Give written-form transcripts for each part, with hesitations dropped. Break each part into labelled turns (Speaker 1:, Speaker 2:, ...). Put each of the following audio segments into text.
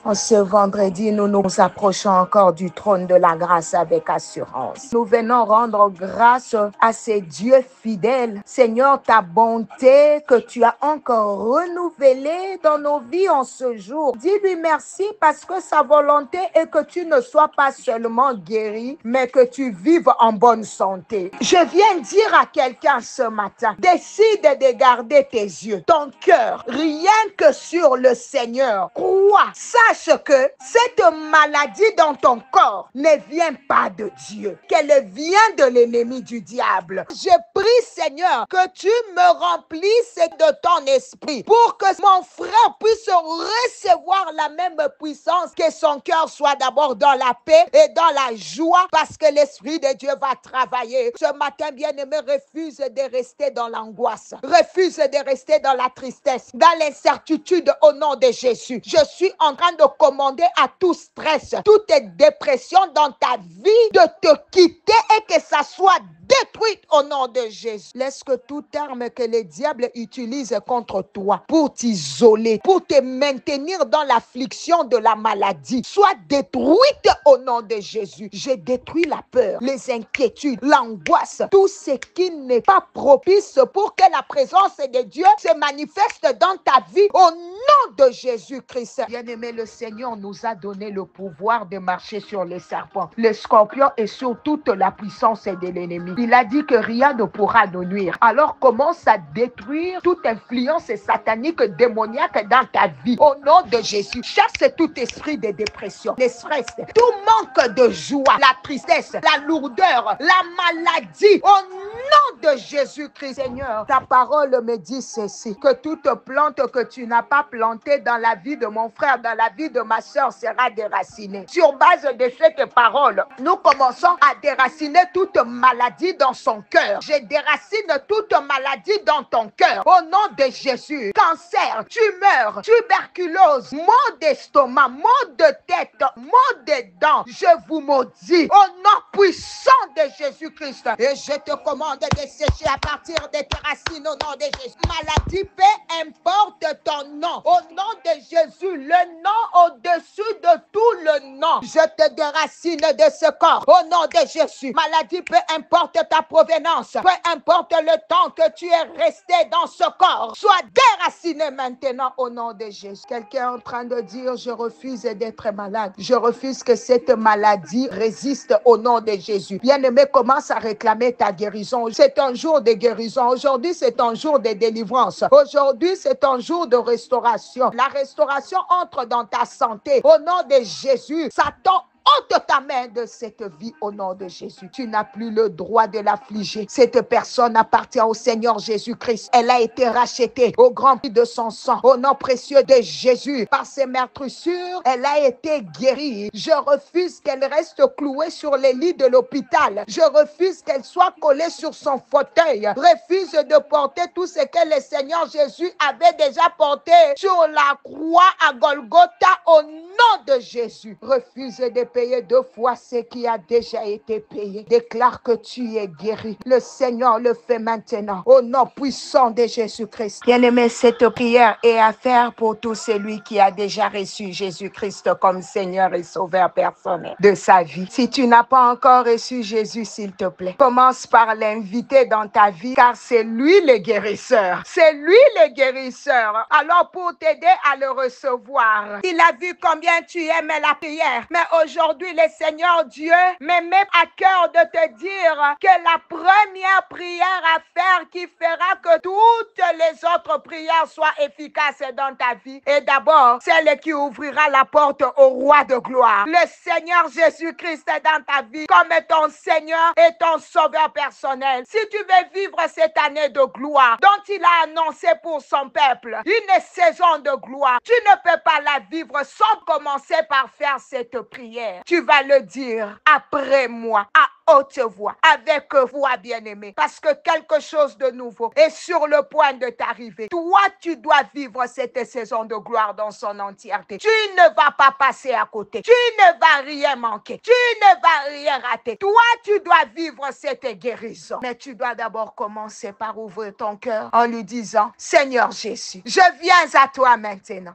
Speaker 1: En ce vendredi, nous nous approchons encore du trône de la grâce avec assurance. Nous venons rendre grâce à ces dieux fidèles. Seigneur, ta bonté que tu as encore renouvelée dans nos vies en ce jour. Dis-lui merci parce que sa volonté est que tu ne sois pas seulement guéri, mais que tu vives en bonne santé. Je viens dire à quelqu'un ce matin, décide de garder tes yeux, ton cœur, rien que sur le Seigneur. Crois, sache que cette maladie dans ton corps ne vient pas de Dieu, qu'elle vient de l'ennemi du diable. Je prie, Seigneur, que tu me remplisses de ton esprit pour que mon frère puisse recevoir la même puissance, que son cœur soit d'abord dans la paix et dans la joie, parce que l'Esprit de Dieu va travailler. Ce matin, bien-aimé, refuse de rester dans l'angoisse, refuse de rester dans la tristesse, dans l'incertitude au nom de Jésus. Je suis en train de commander à tout stress, toute dépression dans ta vie de te quitter et que ça soit détruite au nom de Jésus. Laisse que toute arme que le diable utilise contre toi pour t'isoler, pour te maintenir dans l'affliction de la maladie, soit détruite au nom de Jésus. Je détruis la peur, les inquiétudes, l'angoisse, tout ce qui n'est pas propice pour que la présence de Dieu se manifeste dans ta vie au nom de Jésus-Christ. Bien-aimé, le Seigneur nous a donné le pouvoir de marcher sur les serpents, les scorpions et sur toute la puissance de l'ennemi. Il a dit que rien ne pourra nous nuire. Alors commence à détruire toute influence satanique, démoniaque dans ta vie. Au nom de Jésus, chasse tout esprit de dépression, le stress, tout manque de joie, la tristesse, la lourdeur, la maladie. Au nom de Jésus-Christ, Seigneur, ta parole me dit ceci, que toute plante que tu n'as pas plantée dans la vie de mon frère, dans la vie de ma soeur, sera déracinée. Sur base de cette parole, nous commençons à déraciner toute maladie dans son cœur. Je déracine toute maladie dans ton cœur. Au nom de Jésus, cancer, tumeur, tuberculose, maux d'estomac, maux de tête, maux de dents, je vous maudis. Au nom puissant de Jésus-Christ. Et je te commande de sécher à partir de tes racines au nom de Jésus. Maladie, peu importe ton nom. Au nom de Jésus, le nom au-dessus de tout le nom. Je te déracine de ce corps. Au nom de Jésus. Maladie, peu importe ta provenance, peu importe le temps que tu es resté dans ce corps, sois déraciné maintenant au nom de Jésus. Quelqu'un est en train de dire, je refuse d'être malade. Je refuse que cette maladie résiste au nom de Jésus. Bien-aimé, commence à réclamer ta guérison. C'est un jour de guérison. Aujourd'hui, c'est un jour de délivrance. Aujourd'hui, c'est un jour de restauration. La restauration entre dans ta santé. Au nom de Jésus, Satan, ôte ta main de cette vie au nom de Jésus. Tu n'as plus le droit de l'affliger. Cette personne appartient au Seigneur Jésus-Christ. Elle a été rachetée au grand prix de son sang. Au nom précieux de Jésus. Par ses meurtrissures, elle a été guérie. Je refuse qu'elle reste clouée sur les lits de l'hôpital. Je refuse qu'elle soit collée sur son fauteuil. Refuse de porter tout ce que le Seigneur Jésus avait déjà porté sur la croix à Golgotha au nom de Jésus. Refuse de payer 2 fois ce qui a déjà été payé. Déclare que tu es guéri. Le Seigneur le fait maintenant. Au nom puissant de Jésus-Christ. Bien-aimé, cette prière est à faire pour tout celui qui a déjà reçu Jésus-Christ comme Seigneur et Sauveur personnel de sa vie. Si tu n'as pas encore reçu Jésus, s'il te plaît, commence par l'inviter dans ta vie, car c'est lui le guérisseur. C'est lui le guérisseur. Alors pour t'aider à le recevoir, il a vu combien tu aimes la prière. Mais aujourd'hui, le Seigneur Dieu me met à cœur de te dire que la première prière à faire qui fera que toutes les autres prières soient efficaces dans ta vie est d'abord celle qui ouvrira la porte au roi de gloire. Le Seigneur Jésus-Christ est dans ta vie comme ton Seigneur et ton Sauveur personnel. Si tu veux vivre cette année de gloire dont il a annoncé pour son peuple, une saison de gloire, tu ne peux pas la vivre sans commencer par faire cette prière. Tu vas le dire après moi, à haute voix, avec voix bien-aimée, parce que quelque chose de nouveau est sur le point de t'arriver. Toi, tu dois vivre cette saison de gloire dans son entièreté. Tu ne vas pas passer à côté. Tu ne vas rien manquer. Tu ne vas rien rater. Toi, tu dois vivre cette guérison. Mais tu dois d'abord commencer par ouvrir ton cœur en lui disant, Seigneur Jésus, je viens à toi maintenant.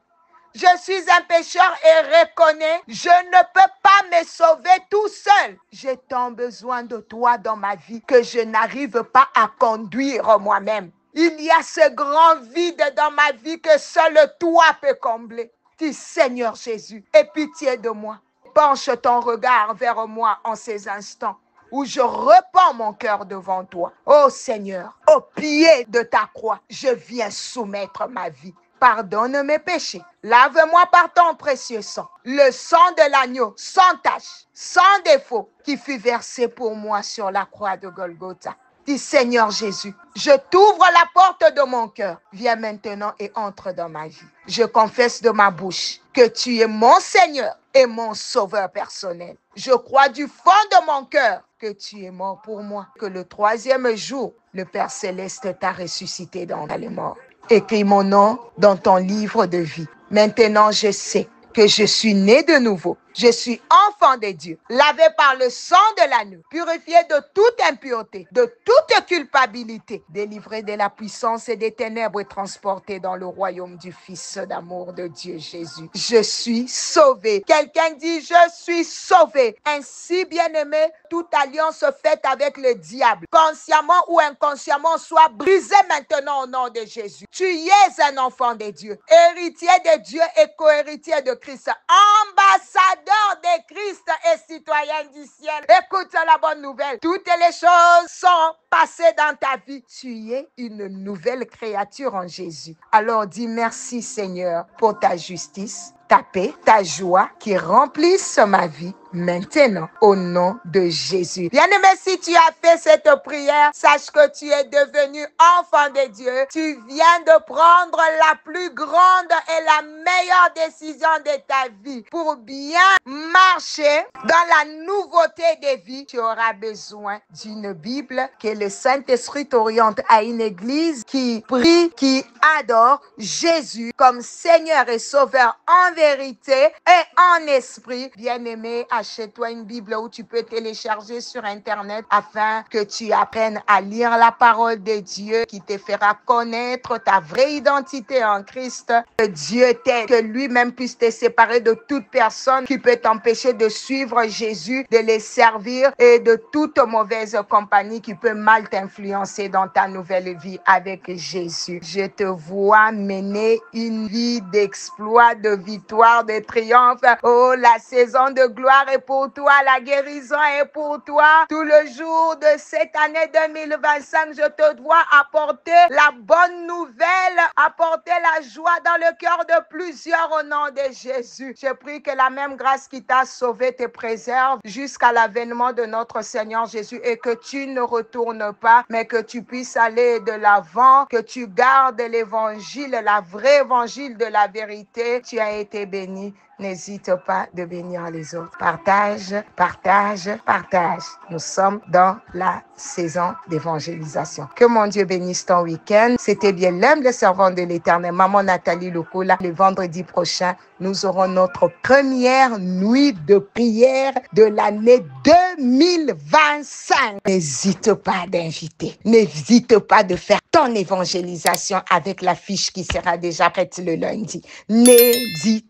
Speaker 1: Je suis un pécheur et reconnais, je ne peux pas me sauver tout seul. J'ai tant besoin de toi dans ma vie que je n'arrive pas à conduire moi-même. Il y a ce grand vide dans ma vie que seul toi peux combler. Dis Seigneur Jésus, aie pitié de moi. Penche ton regard vers moi en ces instants où je repens mon cœur devant toi. Oh Seigneur, au pied de ta croix, je viens soumettre ma vie. Pardonne mes péchés. Lave-moi par ton précieux sang. Le sang de l'agneau, sans tache, sans défaut, qui fut versé pour moi sur la croix de Golgotha. Dis Seigneur Jésus, je t'ouvre la porte de mon cœur. Viens maintenant et entre dans ma vie. Je confesse de ma bouche que tu es mon Seigneur et mon sauveur personnel. Je crois du fond de mon cœur que tu es mort pour moi, que le troisième jour, le Père Céleste t'a ressuscité d'entre les morts. Écris mon nom dans ton livre de vie. Maintenant, je sais que je suis né de nouveau. Je suis enfant de Dieu, lavé par le sang de l'agneau, purifié de toute impureté, de toute culpabilité, délivré de la puissance et des ténèbres et transporté dans le royaume du Fils d'amour de Dieu Jésus. Je suis sauvé. Quelqu'un dit, je suis sauvé. Ainsi, bien-aimé, toute alliance faite avec le diable, consciemment ou inconsciemment, soit brisée maintenant au nom de Jésus. Tu es un enfant de Dieu, héritier de Dieu et co-héritier de Christ, ambassadeur de Christ et citoyen du ciel. Écoute la bonne nouvelle. Toutes les choses sont passées dans ta vie. Tu es une nouvelle créature en Jésus. Alors dis merci Seigneur pour ta justice, ta paix, ta joie qui remplissent ma vie maintenant au nom de Jésus. Bien-aimé, si tu as fait cette prière, sache que tu es devenu enfant de Dieu. Tu viens de prendre la plus grande et la meilleure décision de ta vie. Pour bien marcher dans la nouveauté des vies, tu auras besoin d'une Bible que le Saint-Esprit t'oriente à une église qui prie, qui adore Jésus comme Seigneur et Sauveur en vérité et en esprit. Bien-aimé, achète-toi une Bible où tu peux télécharger sur Internet afin que tu apprennes à lire la parole de Dieu qui te fera connaître ta vraie identité en Christ. Que Dieu t'aide, que lui-même puisse te séparer de toute personne qui peut t'empêcher de suivre Jésus, de les servir et de toute mauvaise compagnie qui peut mal t'influencer dans ta nouvelle vie avec Jésus. Je te vois mener une vie d'exploit, de victoire, de triomphe. Oh, la saison de gloire est pour toi, la guérison est pour toi. Tout le jour de cette année 2025, je te vois apporter la bonne nouvelle, apporter la joie dans le cœur de plusieurs au nom de Jésus. Je prie que la même grâce qui t'a sauvé te préserve jusqu'à l'avènement de notre Seigneur Jésus et que tu ne retournes pas, mais que tu puisses aller de l'avant, que tu gardes l'évangile, la vraie évangile de la vérité. Tu as été béni. N'hésite pas de bénir les autres. Partage, partage, partage. Nous sommes dans la saison d'évangélisation. Que mon Dieu bénisse ton week-end. C'était bien l'humble servante de l'Éternel, Maman Nathalie Lokola. Le vendredi prochain, nous aurons notre première nuit de prière de l'année 2025. N'hésite pas d'inviter. N'hésite pas de faire ton évangélisation avec la fiche qui sera déjà prête le lundi. N'hésite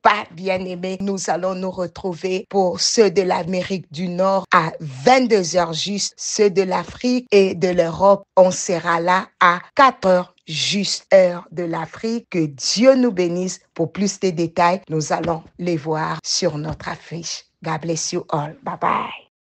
Speaker 1: pas, bien-aimé. Nous allons nous retrouver pour ceux de l'Amérique du Nord à 22h juste, ceux de l'Afrique et de l'Europe. On sera là à 4h juste, heure de l'Afrique. Que Dieu nous bénisse. Pour plus de détails, nous allons les voir sur notre affiche. God bless you all. Bye bye.